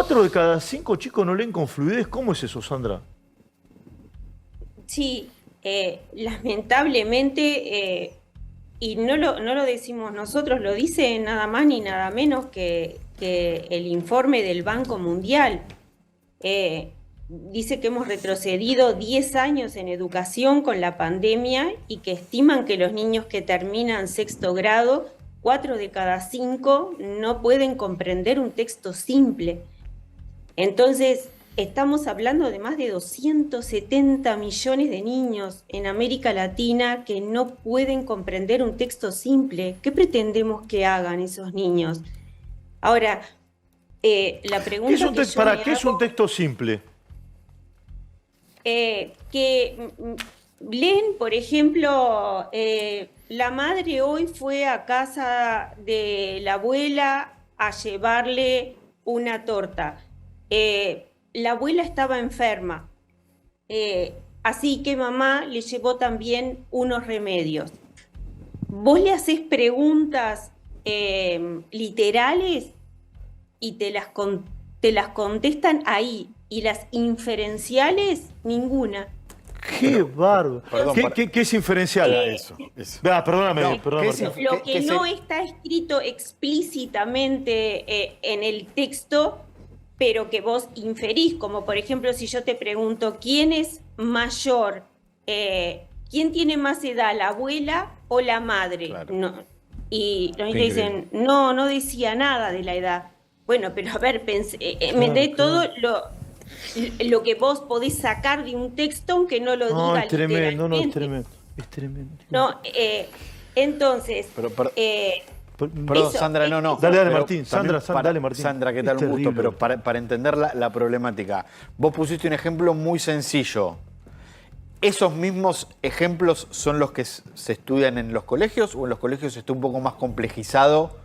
4 de cada 5 chicos no leen con fluidez. ¿Cómo es eso, Sandra? Sí, lamentablemente, y no lo decimos nosotros, lo dice nada más ni nada menos que el informe del Banco Mundial. Dice que hemos retrocedido 10 años en educación con la pandemia y que estiman que los niños que terminan sexto grado, 4 de cada 5 no pueden comprender un texto simple. Entonces, estamos hablando de más de 270 millones de niños en América Latina que no pueden comprender un texto simple. ¿Qué pretendemos que hagan esos niños? Ahora, la pregunta ¿Qué es un texto simple? Que leen, por ejemplo, la madre hoy fue a casa de la abuela a llevarle una torta. La abuela estaba enferma, así que mamá le llevó también unos remedios. Vos le haces preguntas literales y te las contestan ahí, y las inferenciales, ninguna. ¡Qué bárbaro! Perdón, ¿Qué es inferencial? Eso. Perdóname, No, perdóname. Lo que no está escrito explícitamente en el texto, pero que vos inferís, como por ejemplo si yo te pregunto, ¿quién es mayor? ¿Quién tiene más edad, la abuela o la madre? Claro. No. Y los niños dicen, no decía nada de la edad. Bueno, pero a ver, todo lo que vos podés sacar de un texto, aunque no lo diga Es tremendo, literalmente. es tremendo. No, entonces... Perdón, Sandra, no. Dale, Martín. Dale, Martín. Sandra, ¿qué tal? Un gusto, pero para entender la problemática. Vos pusiste un ejemplo muy sencillo. ¿Esos mismos ejemplos son los que se estudian en los colegios o en los colegios está un poco más complejizado?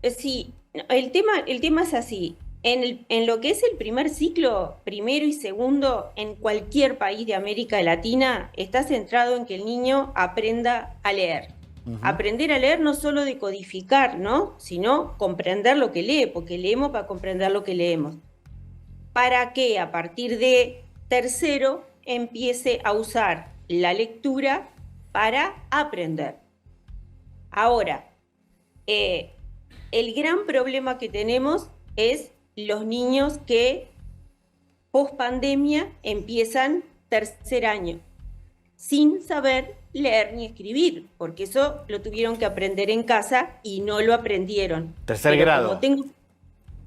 Sí, el tema es así. En lo que es el primer ciclo, primero y segundo, en cualquier país de América Latina, está centrado en que el niño aprenda a leer. Aprender a leer no solo de codificar, ¿no? Sino comprender lo que lee, porque leemos para comprender lo que leemos. Para que a partir de tercero empiece a usar la lectura para aprender. Ahora, el gran problema que tenemos es los niños que post pandemia empiezan tercer año sin saber leer ni escribir, porque eso lo tuvieron que aprender en casa y no lo aprendieron. Tercer grado.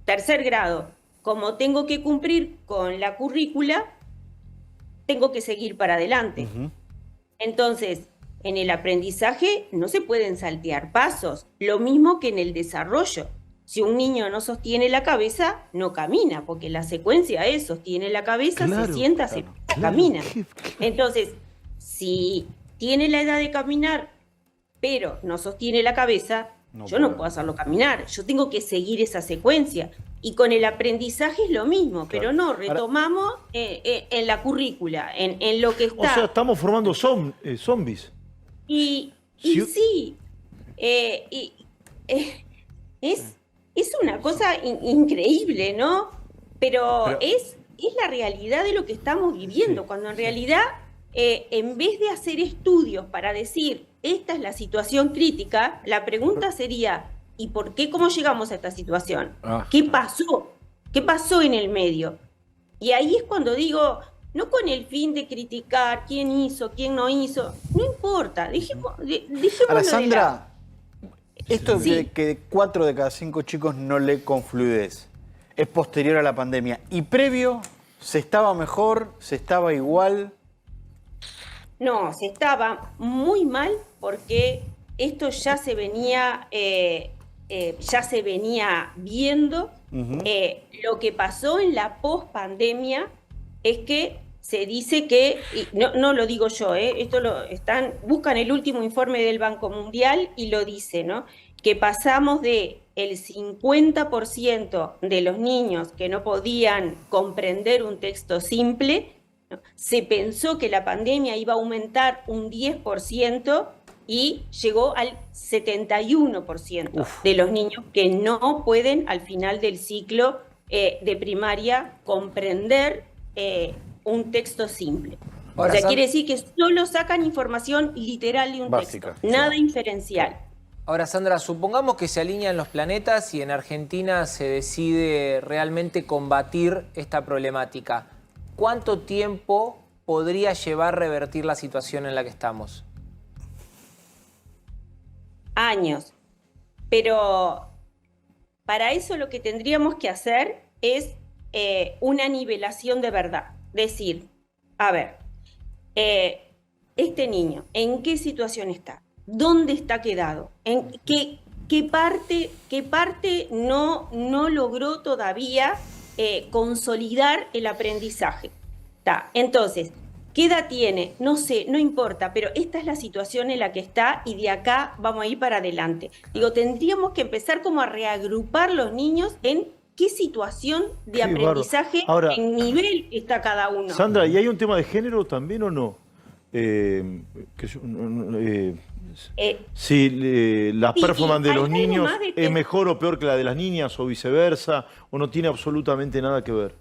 Tercer grado. Como tengo que cumplir con la currícula, tengo que seguir para adelante. Entonces, en el aprendizaje no se pueden saltear pasos, lo mismo que en el desarrollo. Si un niño no sostiene la cabeza, no camina, porque la secuencia es sostiene la cabeza, se sienta, camina. Entonces, si tiene la edad de caminar, pero no sostiene la cabeza, yo no puedo hacerlo caminar, yo tengo que seguir esa secuencia. Y con el aprendizaje es lo mismo, pero no, retomamos en la currícula, en lo que está. O sea, estamos formando zombies. Es una cosa increíble, ¿no? Pero es la realidad de lo que estamos viviendo, cuando en realidad, en vez de hacer estudios para decir, esta es la situación crítica, la pregunta sería, ¿y por qué? ¿Cómo llegamos a esta situación? ¿Qué pasó? ¿Qué pasó en el medio? Y ahí es cuando digo, no con el fin de criticar quién hizo, quién no hizo, no importa, dejémoslo Ahora, Sandra, de lado. esto de que 4 de cada 5 chicos no leen con fluidez, es posterior a la pandemia. ¿Y previo se estaba mejor, se estaba igual? No, se estaba muy mal porque esto ya se venía viendo. Lo que pasó en la pospandemia es que se dice que, y no lo digo yo, esto buscan el último informe del Banco Mundial y lo dice, ¿no? Que pasamos de el 50% de los niños que no podían comprender un texto simple, ¿no? Se pensó que la pandemia iba a aumentar un 10%, y llegó al 71% de los niños que no pueden al final del ciclo de primaria comprender un texto simple. Ahora, o sea, quiere decir que solo sacan información literal de un Básica, texto, nada inferencial. Ahora, Sandra, supongamos que se alinean los planetas y en Argentina se decide realmente combatir esta problemática. ¿Cuánto tiempo podría llevar revertir la situación en la que estamos? Años. Pero para eso lo que tendríamos que hacer es una nivelación de verdad. Decir, a ver, este niño, ¿en qué situación está? ¿Dónde está quedado? ¿En qué parte no logró todavía consolidar el aprendizaje? Entonces, ¿qué edad tiene? No sé, no importa, pero esta es la situación en la que está y de acá vamos a ir para adelante. Digo, tendríamos que empezar como a reagrupar los niños en qué situación de aprendizaje, ahora, en nivel está cada uno. Sandra, ¿y hay un tema de género también o no? Si la performance de los niños es mejor o peor que la de las niñas o viceversa, o no tiene absolutamente nada que ver.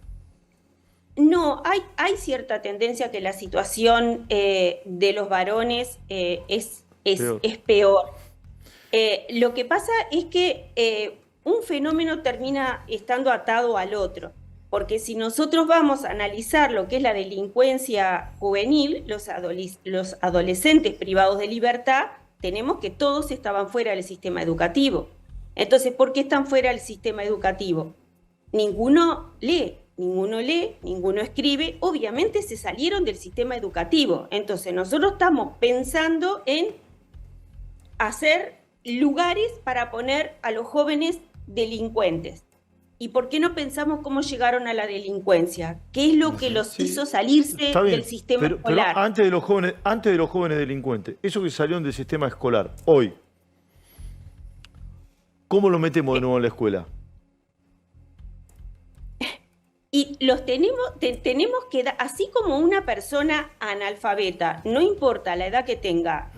No, hay cierta tendencia que la situación de los varones es peor. Lo que pasa es que un fenómeno termina estando atado al otro, porque si nosotros vamos a analizar lo que es la delincuencia juvenil, los adolescentes privados de libertad, tenemos que todos estaban fuera del sistema educativo. Entonces, ¿por qué están fuera del sistema educativo? Ninguno lee, ninguno escribe, obviamente se salieron del sistema educativo. Entonces nosotros estamos pensando en hacer lugares para poner a los jóvenes delincuentes. ¿Y por qué no pensamos cómo llegaron a la delincuencia? ¿Qué es lo que los hizo salirse del sistema escolar? Pero antes de los jóvenes delincuentes, esos que salieron del sistema escolar, hoy, ¿cómo lo metemos de nuevo en la escuela? Y los tenemos que dar, así como una persona analfabeta, no importa la edad que tenga,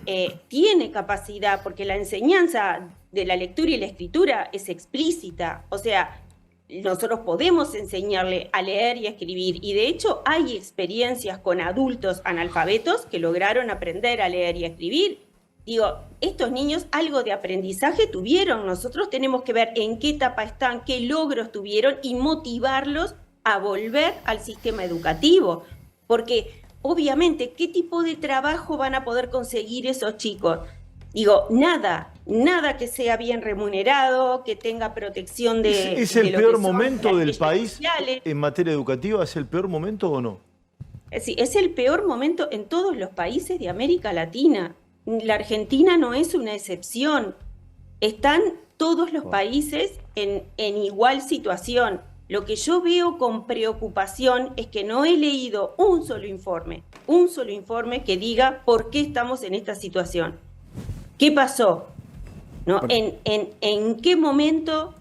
tiene capacidad, porque la enseñanza de la lectura y la escritura es explícita, o sea, nosotros podemos enseñarle a leer y a escribir, y de hecho hay experiencias con adultos analfabetos que lograron aprender a leer y a escribir. Digo, estos niños algo de aprendizaje tuvieron, nosotros tenemos que ver en qué etapa están, qué logros tuvieron y motivarlos a volver al sistema educativo, porque obviamente, ¿qué tipo de trabajo van a poder conseguir esos chicos? Digo, nada que sea bien remunerado, que tenga protección de... ¿Es el peor momento del país en materia educativa? ¿Es el peor momento o no? Sí, es el peor momento en todos los países de América Latina. La Argentina no es una excepción. Están todos los países en igual situación. Lo que yo veo con preocupación es que no he leído un solo informe que diga por qué estamos en esta situación. ¿Qué pasó? ¿No? ¿En qué momento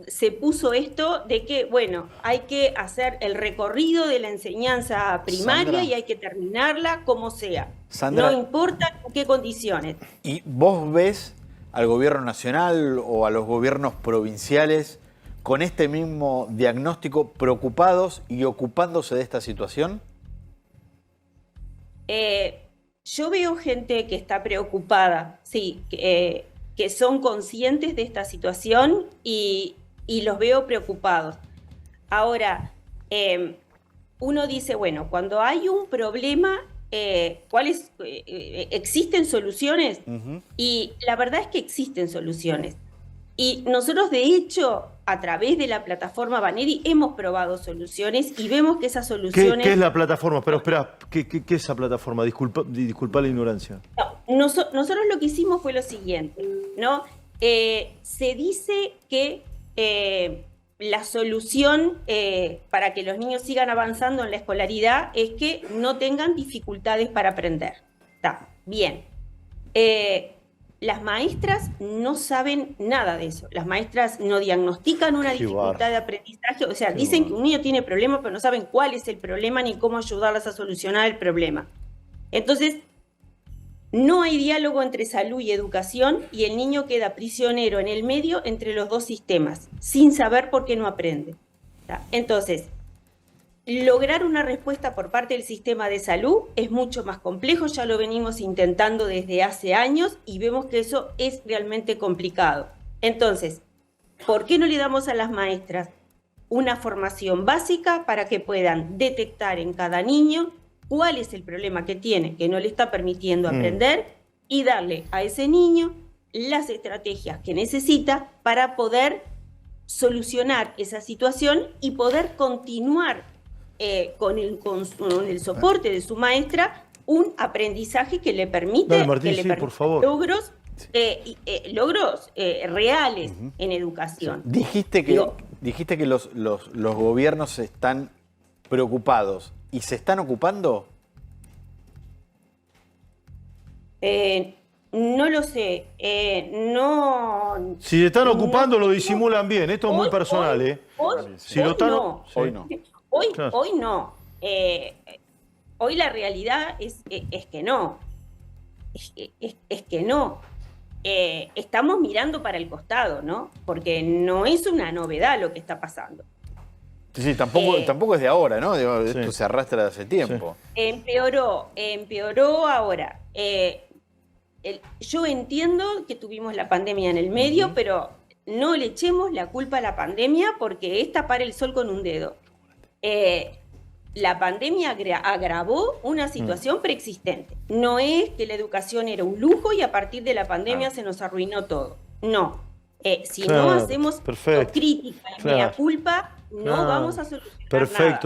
se puso esto de que, bueno, hay que hacer el recorrido de la enseñanza primaria, Sandra, y hay que terminarla como sea? Sandra, no importa en qué condiciones. ¿Y vos ves al gobierno nacional o a los gobiernos provinciales con este mismo diagnóstico preocupados y ocupándose de esta situación? Yo veo gente que está preocupada, sí, que son conscientes de esta situación y los veo preocupados. Ahora, uno dice, bueno, cuando hay un problema, ¿existen soluciones? Y la verdad es que existen soluciones. Y nosotros, de hecho, a través de la plataforma Baneri hemos probado soluciones y vemos que esas soluciones... ¿Qué es la plataforma? Pero espera, ¿qué es esa plataforma? Disculpa la ignorancia. No, nosotros lo que hicimos fue lo siguiente, ¿no? Se dice que la solución para que los niños sigan avanzando en la escolaridad es que no tengan dificultades para aprender. Está bien. Las maestras no saben nada de eso. Las maestras no diagnostican una dificultad de aprendizaje. O sea, dicen que un niño tiene problemas, pero no saben cuál es el problema ni cómo ayudarlas a solucionar el problema. Entonces, No hay diálogo entre salud y educación y el niño queda prisionero en el medio entre los dos sistemas, sin saber por qué no aprende. Entonces, lograr una respuesta por parte del sistema de salud es mucho más complejo, ya lo venimos intentando desde hace años y vemos que eso es realmente complicado. Entonces, ¿por qué no le damos a las maestras una formación básica para que puedan detectar en cada niño cuál es el problema que tiene, que no le está permitiendo aprender, y darle a ese niño las estrategias que necesita para poder solucionar esa situación y poder continuar con el soporte de su maestra un aprendizaje que le permite, Dale, Martín, por favor. logros reales en educación. Dijiste que los gobiernos están preocupados. ¿Y se están ocupando? No lo sé. No. Si se están ocupando, no, lo disimulan bien. Esto es muy personal, ¿eh? Si lo están, no. Hoy no. Hoy no. Hoy la realidad es que no. Es que no. Estamos mirando para el costado, ¿no? Porque no es una novedad lo que está pasando. Sí, tampoco es de ahora, ¿no? Esto se arrastra de hace tiempo. Empeoró ahora. Yo entiendo que tuvimos la pandemia en el medio, pero no le echemos la culpa a la pandemia porque es tapar el sol con un dedo. La pandemia agravó una situación preexistente. No es que la educación era un lujo y a partir de la pandemia se nos arruinó todo. No. Si no hacemos crítica y mea culpa, no vamos a solucionar nada.